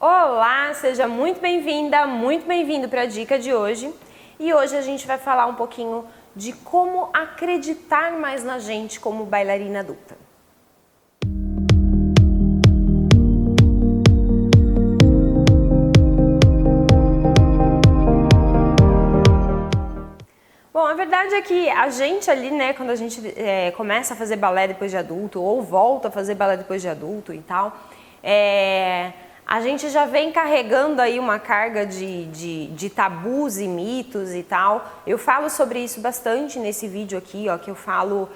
Olá, seja muito bem-vinda, muito bem-vindo para a dica de hoje. E hoje a gente vai falar um pouquinho de como acreditar mais na gente como bailarina adulta. Bom, a verdade é que a gente ali, né, quando a gente começa a fazer balé depois de adulto ou volta a fazer balé depois de adulto e tal, a gente já vem carregando aí uma carga de tabus e mitos e tal. Eu falo sobre isso bastante nesse vídeo aqui, ó, que eu falo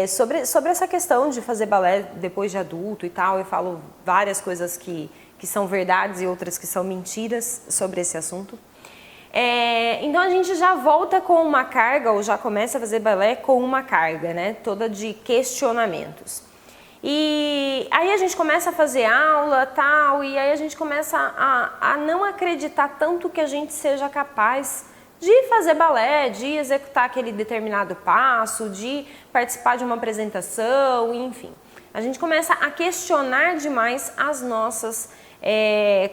sobre essa questão de fazer balé depois de adulto e tal. Eu falo várias coisas que são verdades e outras que são mentiras sobre esse assunto. Então a gente já volta com uma carga, ou já começa a fazer balé com uma carga, né, toda de questionamentos. E aí a gente começa a fazer aula, tal, e aí a gente começa a não acreditar tanto que a gente seja capaz de fazer balé, de executar aquele determinado passo, de participar de uma apresentação, enfim. A gente começa a questionar demais as nossas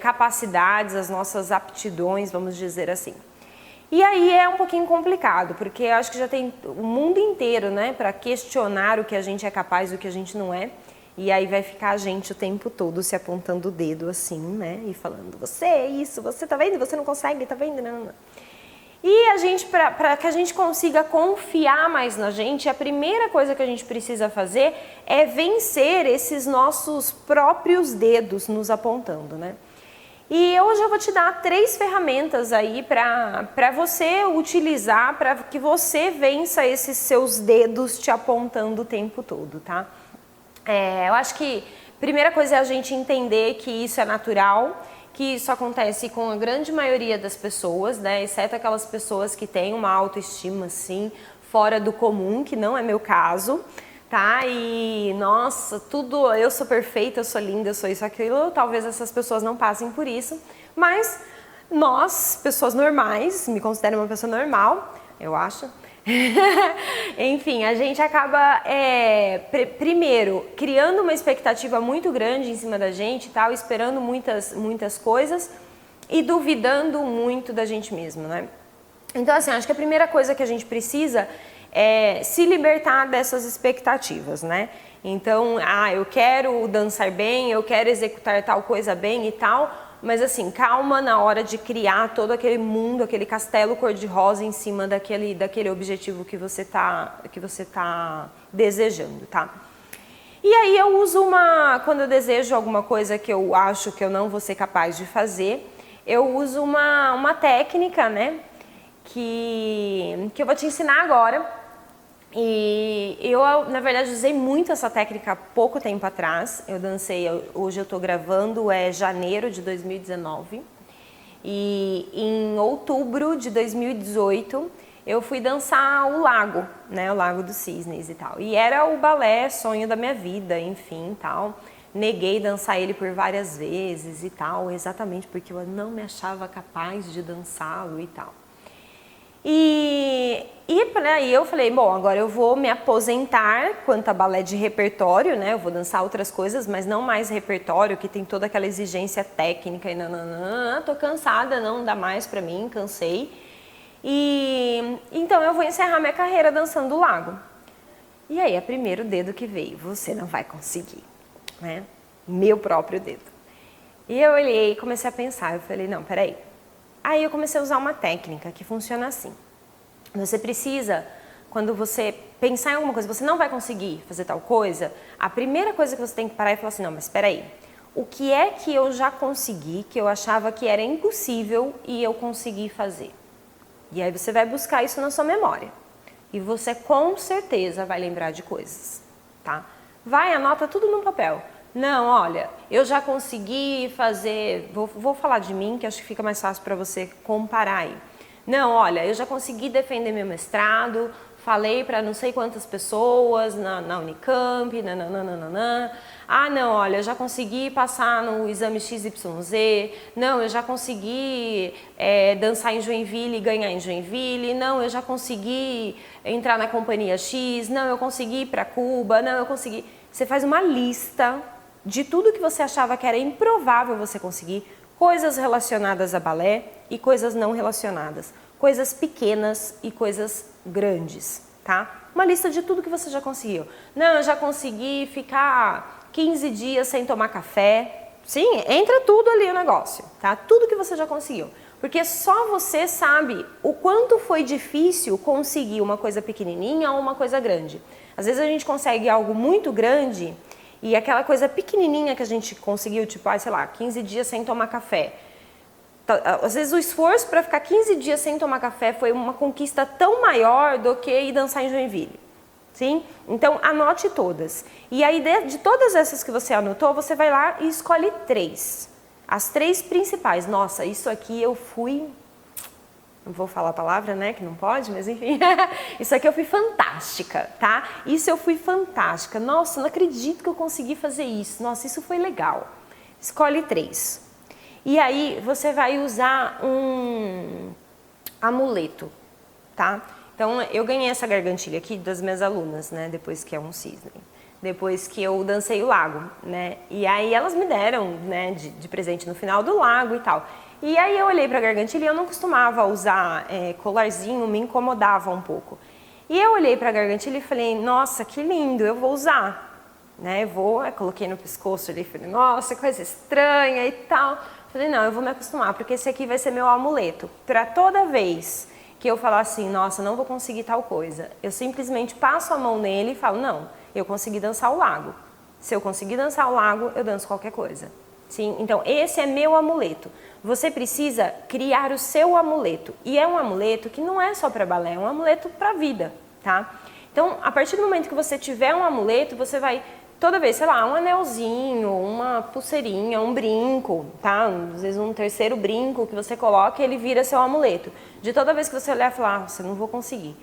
capacidades, as nossas aptidões, vamos dizer assim. E aí é um pouquinho complicado, porque eu acho que já tem o mundo inteiro, né, para questionar o que a gente é capaz e o que a gente não é. E aí vai ficar a gente o tempo todo se apontando o dedo assim, né, e falando, você é isso, você tá vendo, você não consegue, tá vendo, não. E a gente, para que a gente consiga confiar mais na gente, a primeira coisa que a gente precisa fazer é vencer esses nossos próprios dedos nos apontando, né? E hoje eu vou te dar 3 ferramentas aí para você utilizar, para que você vença esses seus dedos te apontando o tempo todo, tá? Eu acho que a primeira coisa é a gente entender que isso é natural, que isso acontece com a grande maioria das pessoas, né? Exceto aquelas pessoas que têm uma autoestima, assim, fora do comum, que não é meu caso, tá? E, nossa, tudo, eu sou perfeita, eu sou linda, eu sou isso, aquilo, talvez essas pessoas não passem por isso, mas nós, pessoas normais, me considero uma pessoa normal, eu acho, enfim, a gente acaba, primeiro, criando uma expectativa muito grande em cima da gente, tal, esperando muitas coisas e duvidando muito da gente mesmo, né? Então, assim, acho que a primeira coisa que a gente precisa é se libertar dessas expectativas, né? Então, eu quero dançar bem, eu quero executar tal coisa bem e tal, mas assim, calma na hora de criar todo aquele mundo, aquele castelo cor-de-rosa em cima daquele objetivo que você tá desejando, tá? E aí eu uso quando eu desejo alguma coisa que eu acho que eu não vou ser capaz de fazer, eu uso uma técnica, né, que eu vou te ensinar agora. E eu, na verdade, usei muito essa técnica há pouco tempo atrás. Eu dancei, hoje eu tô gravando, janeiro de 2019. E em outubro de 2018, eu fui dançar o Lago, né, o Lago dos Cisnes e tal. E era o balé sonho da minha vida, enfim, tal. Neguei dançar ele por várias vezes e tal, exatamente porque eu não me achava capaz de dançá-lo e tal. E eu falei, bom, agora eu vou me aposentar quanto a balé de repertório, né? Eu vou dançar outras coisas, mas não mais repertório, que tem toda aquela exigência técnica e nananã. Tô cansada, não dá mais pra mim, cansei. E então eu vou encerrar minha carreira dançando o Lago. E aí, é o primeiro dedo que veio, você não vai conseguir, né? Meu próprio dedo. E eu olhei e comecei a pensar, eu falei, não, peraí. Aí eu comecei a usar uma técnica que funciona assim. Você precisa, quando você pensar em alguma coisa, você não vai conseguir fazer tal coisa, a primeira coisa que você tem que parar e falar assim, não, mas espera aí, o que é que eu já consegui, que eu achava que era impossível e eu consegui fazer? E aí você vai buscar isso na sua memória. E você com certeza vai lembrar de coisas, tá? Vai, anota tudo num papel. Não, olha, eu já consegui fazer, vou falar de mim, que acho que fica mais fácil para você comparar aí. Não, olha, eu já consegui defender meu mestrado, falei para não sei quantas pessoas na Unicamp, nananana. Ah, não, olha, eu já consegui passar no exame XYZ. Não, eu já consegui dançar em Joinville e ganhar em Joinville. Não, eu já consegui entrar na companhia X. Não, eu consegui ir para Cuba. Não, eu consegui... Você faz uma lista de tudo que você achava que era improvável você conseguir, coisas relacionadas a balé e coisas não relacionadas, coisas pequenas e coisas grandes, tá? Uma lista de tudo que você já conseguiu. Não, eu já consegui ficar 15 dias sem tomar café. Sim, entra tudo ali o negócio, tá? Tudo que você já conseguiu. Porque só você sabe o quanto foi difícil conseguir uma coisa pequenininha ou uma coisa grande. Às vezes a gente consegue algo muito grande e aquela coisa pequenininha que a gente conseguiu, tipo, sei lá, 15 dias sem tomar café. Às vezes o esforço para ficar 15 dias sem tomar café foi uma conquista tão maior do que ir dançar em Joinville. Sim? Então anote todas. E aí de todas essas que você anotou, você vai lá e escolhe 3. As 3 principais. Nossa, isso aqui eu fui... Não vou falar a palavra, né, que não pode, mas enfim. Isso aqui eu fui fantástica, tá? Isso eu fui fantástica. Nossa, não acredito que eu consegui fazer isso. Nossa, isso foi legal. Escolhe 3. E aí você vai usar um amuleto, tá? Então eu ganhei essa gargantilha aqui das minhas alunas, né? Depois que é um cisne. Depois que eu dancei o lago, né? E aí elas me deram, né, de presente no final do lago e tal. E aí eu olhei pra gargantilha e eu não costumava usar colarzinho, me incomodava um pouco. E eu olhei pra gargantilha e falei, nossa, que lindo, eu vou usar. Né? Eu coloquei no pescoço ali e falei, nossa, coisa estranha e tal. Falei, não, eu vou me acostumar, porque esse aqui vai ser meu amuleto. Pra toda vez que eu falar assim, nossa, não vou conseguir tal coisa, eu simplesmente passo a mão nele e falo, não, eu consegui dançar o lago. Se eu conseguir dançar o lago, eu danço qualquer coisa. Sim? Então, esse é meu amuleto. Você precisa criar o seu amuleto. E é um amuleto que não é só para balé, é um amuleto para a vida, tá? Então, a partir do momento que você tiver um amuleto, você vai... Toda vez, sei lá, um anelzinho, uma pulseirinha, um brinco, tá? Às vezes um terceiro brinco que você coloca, ele vira seu amuleto. De toda vez que você olhar e falar, você não vou conseguir.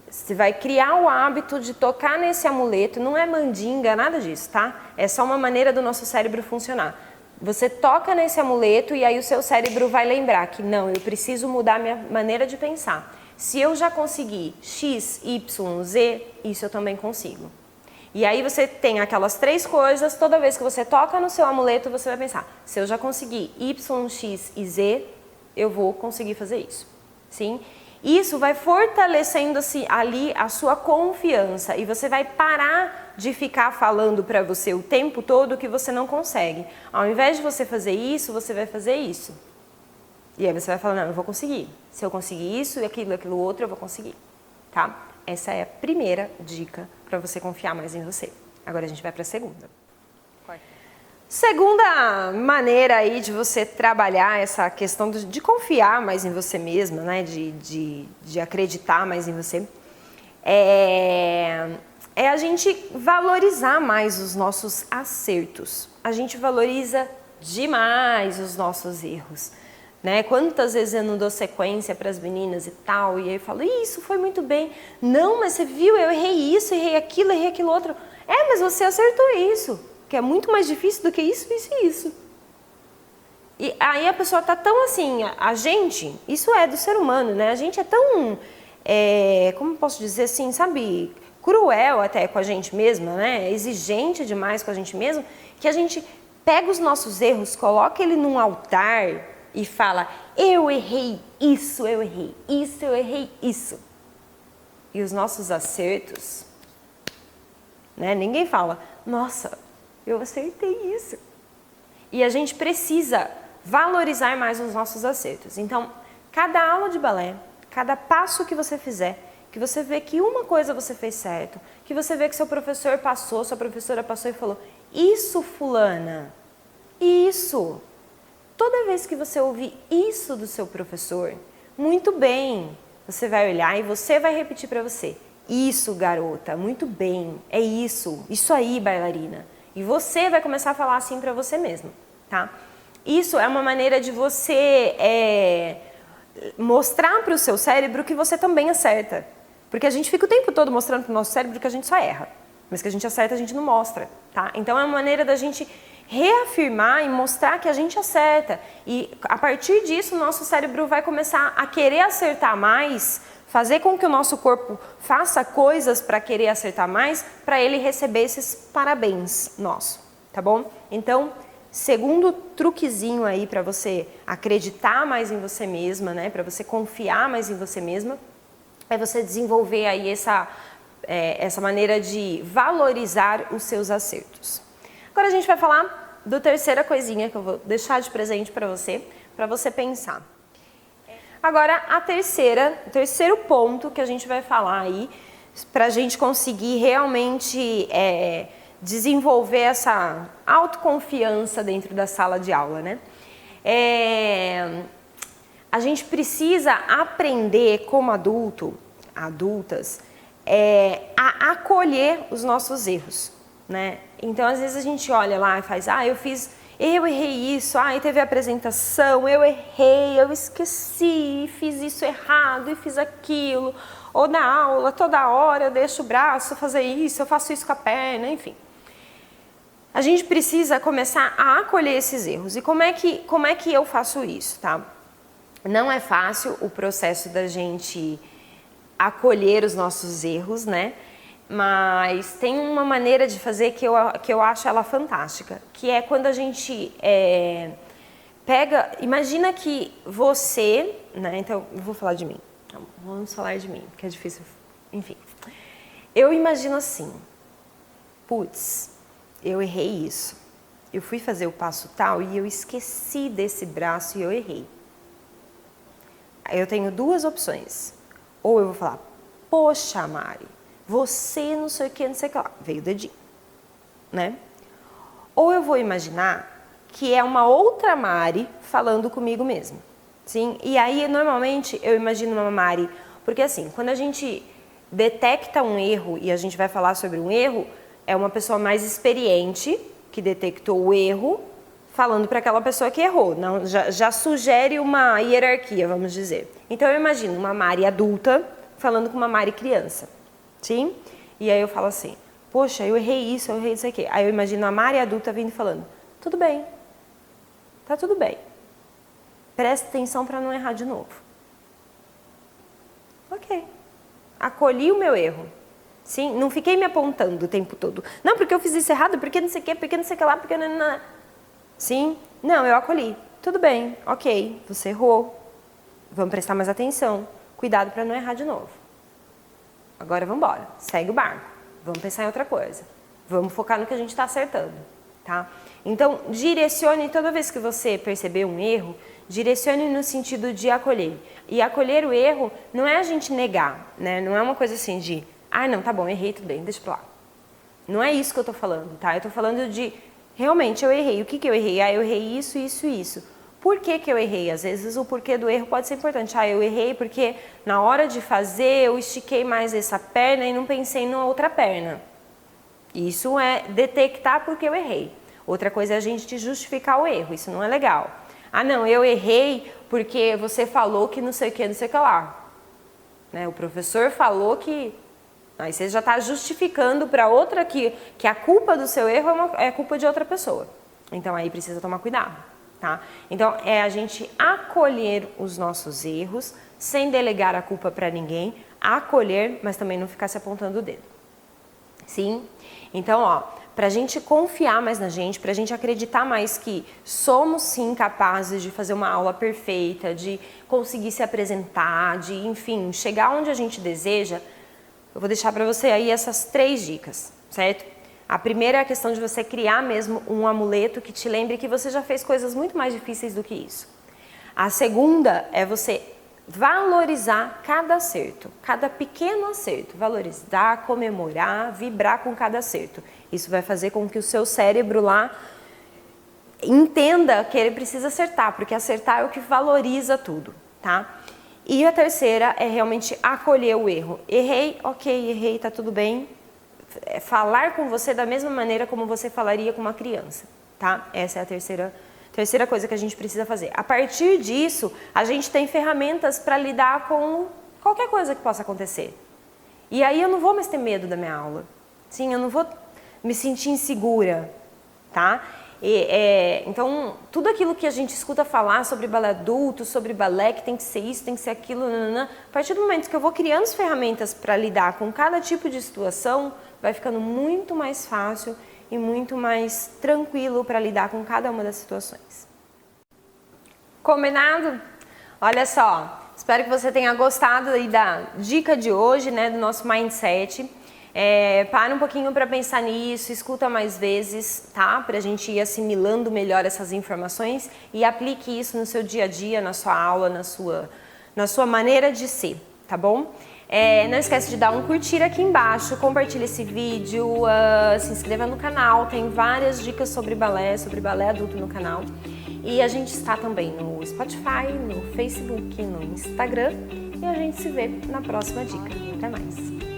Você vai criar o hábito de tocar nesse amuleto, não é mandinga, nada disso, tá? É só uma maneira do nosso cérebro funcionar. Você toca nesse amuleto e aí o seu cérebro vai lembrar que não, eu preciso mudar minha maneira de pensar. Se eu já consegui X, Y, Z, isso eu também consigo. E aí você tem aquelas 3 coisas, toda vez que você toca no seu amuleto, você vai pensar, se eu já consegui Y, X e Z, eu vou conseguir fazer isso. Sim? Isso vai fortalecendo assim, ali a sua confiança e você vai parar de ficar falando para você o tempo todo que você não consegue. Ao invés de você fazer isso, você vai fazer isso. E aí você vai falar, não, eu vou conseguir. Se eu conseguir isso e aquilo outro, eu vou conseguir. Tá? Essa é a primeira dica para você confiar mais em você. Agora a gente vai para a segunda. Segunda maneira aí de você trabalhar essa questão de confiar mais em você mesma, né? De acreditar mais em você, é a gente valorizar mais os nossos acertos. A gente valoriza demais os nossos erros. Né? Quantas vezes eu não dou sequência para as meninas e tal, e aí eu falo, isso foi muito bem. Não, mas você viu, eu errei isso, errei aquilo outro. Mas você acertou isso, que é muito mais difícil do que isso, isso e isso. E aí a pessoa tá tão assim, a gente, isso é do ser humano, né? A gente é tão, como posso dizer assim, sabe, cruel até com a gente mesma, né? Exigente demais com a gente mesmo, que a gente pega os nossos erros, coloca ele num altar e fala, eu errei isso, eu errei isso, eu errei isso. E os nossos acertos, né? Ninguém fala, nossa, eu acertei isso. E a gente precisa valorizar mais os nossos acertos. Então, cada aula de balé, cada passo que você fizer, que você vê que uma coisa você fez certo, que você vê que seu professor passou, sua professora passou e falou, isso, fulana, isso. Toda vez que você ouvir isso do seu professor, muito bem, você vai olhar e você vai repetir para você. Isso, garota, muito bem, é isso aí, bailarina. E você vai começar a falar assim para você mesmo, tá? Isso é uma maneira de você mostrar para o seu cérebro que você também acerta. Porque a gente fica o tempo todo mostrando para o nosso cérebro que a gente só erra. Mas que a gente acerta, a gente não mostra, tá? Então é uma maneira da gente reafirmar e mostrar que a gente acerta. E a partir disso, o nosso cérebro vai começar a querer acertar mais, fazer com que o nosso corpo faça coisas para querer acertar mais, para ele receber esses parabéns nossos, tá bom? Então, segundo truquezinho aí para você acreditar mais em você mesma, né? Para você confiar mais em você mesma, é você desenvolver aí essa maneira de valorizar os seus acertos. Agora a gente vai falar da terceira coisinha que eu vou deixar de presente para você pensar. Agora o terceiro ponto que a gente vai falar aí, para a gente conseguir realmente desenvolver essa autoconfiança dentro da sala de aula, né? A gente precisa aprender como adultas, a acolher os nossos erros, né? Então, às vezes a gente olha lá e faz, eu errei isso, teve a apresentação, eu errei, eu esqueci, fiz isso errado e fiz aquilo, ou na aula, toda hora eu deixo o braço fazer isso, eu faço isso com a perna, enfim. A gente precisa começar a acolher esses erros. E como é que eu faço isso, tá? Não é fácil o processo da gente acolher os nossos erros, né? Mas tem uma maneira de fazer que eu acho ela fantástica, que é quando a gente imagina que você, né? Então, eu vou falar de mim. Então, vamos falar de mim, que é difícil. Enfim, eu imagino assim, putz, eu errei isso. Eu fui fazer o passo tal e eu esqueci desse braço e eu errei. Eu tenho duas opções. Ou eu vou falar, poxa, Mari, você não sei o que lá. Veio o dedinho, né? Ou eu vou imaginar que é uma outra Mari falando comigo mesma. Sim? E aí, normalmente, eu imagino uma Mari... Porque assim, quando a gente detecta um erro e a gente vai falar sobre um erro, é uma pessoa mais experiente que detectou o erro falando para aquela pessoa que errou. Não, já sugere uma hierarquia, vamos dizer. Então, eu imagino uma Mari adulta falando com uma Mari criança. Sim? E aí eu falo assim, poxa, eu errei isso aqui. Aí eu imagino a Mari adulta vindo e falando, tudo bem, tá tudo bem. Presta atenção para não errar de novo. Ok. Acolhi o meu erro. Sim? Não fiquei me apontando o tempo todo. Não, porque eu fiz isso errado, porque não sei o que, porque não sei o que lá, porque não. Sim? Não, eu acolhi. Tudo bem, ok, você errou. Vamos prestar mais atenção. Cuidado para não errar de novo. Agora vamos embora, segue o barco, vamos pensar em outra coisa, vamos focar no que a gente está acertando, tá? Então, direcione, toda vez que você perceber um erro, direcione no sentido de acolher. E acolher o erro não é a gente negar, né? Não é uma coisa assim de, não, tá bom, errei, tudo bem, deixa pra lá. Não é isso que eu tô falando, tá? Eu tô falando de, realmente, eu errei. O que eu errei? Eu errei isso, isso, isso. Por que eu errei? Às vezes o porquê do erro pode ser importante. Eu errei porque na hora de fazer eu estiquei mais essa perna e não pensei na outra perna. Isso é detectar porque eu errei. Outra coisa é a gente justificar o erro, isso não é legal. Não, eu errei porque você falou que não sei o que lá. Né? O professor falou que... Aí você já está justificando para outra que a culpa do seu erro é culpa de outra pessoa. Então aí precisa tomar cuidado. Tá? Então, é a gente acolher os nossos erros, sem delegar a culpa para ninguém, acolher, mas também não ficar se apontando o dedo. Sim? Então, para a gente confiar mais na gente, para a gente acreditar mais que somos sim capazes de fazer uma aula perfeita, de conseguir se apresentar, de, enfim, chegar onde a gente deseja, eu vou deixar para você aí essas 3 dicas, certo? A primeira é a questão de você criar mesmo um amuleto que te lembre que você já fez coisas muito mais difíceis do que isso. A segunda é você valorizar cada acerto, cada pequeno acerto. Valorizar, comemorar, vibrar com cada acerto. Isso vai fazer com que o seu cérebro lá entenda que ele precisa acertar, porque acertar é o que valoriza tudo, tá? E a terceira é realmente acolher o erro. Errei, ok, errei, tá tudo bem. Falar com você da mesma maneira como você falaria com uma criança, tá? Essa é a terceira coisa que a gente precisa fazer. A partir disso, a gente tem ferramentas para lidar com qualquer coisa que possa acontecer. E aí eu não vou mais ter medo da minha aula. Sim, eu não vou me sentir insegura, tá? Então, tudo aquilo que a gente escuta falar sobre balé adulto, sobre balé, que tem que ser isso, tem que ser aquilo, a partir do momento que eu vou criando as ferramentas para lidar com cada tipo de situação, vai ficando muito mais fácil e muito mais tranquilo para lidar com cada uma das situações. Combinado? Olha só, espero que você tenha gostado aí da dica de hoje, né, do nosso mindset. Para um pouquinho para pensar nisso, escuta mais vezes, tá? Para a gente ir assimilando melhor essas informações e aplique isso no seu dia a dia, na sua aula, na sua maneira de ser, tá bom? Não esquece de dar um curtir aqui embaixo, compartilha esse vídeo, se inscreva no canal, tem várias dicas sobre balé adulto no canal. E a gente está também no Spotify, no Facebook, no Instagram e a gente se vê na próxima dica. Até mais!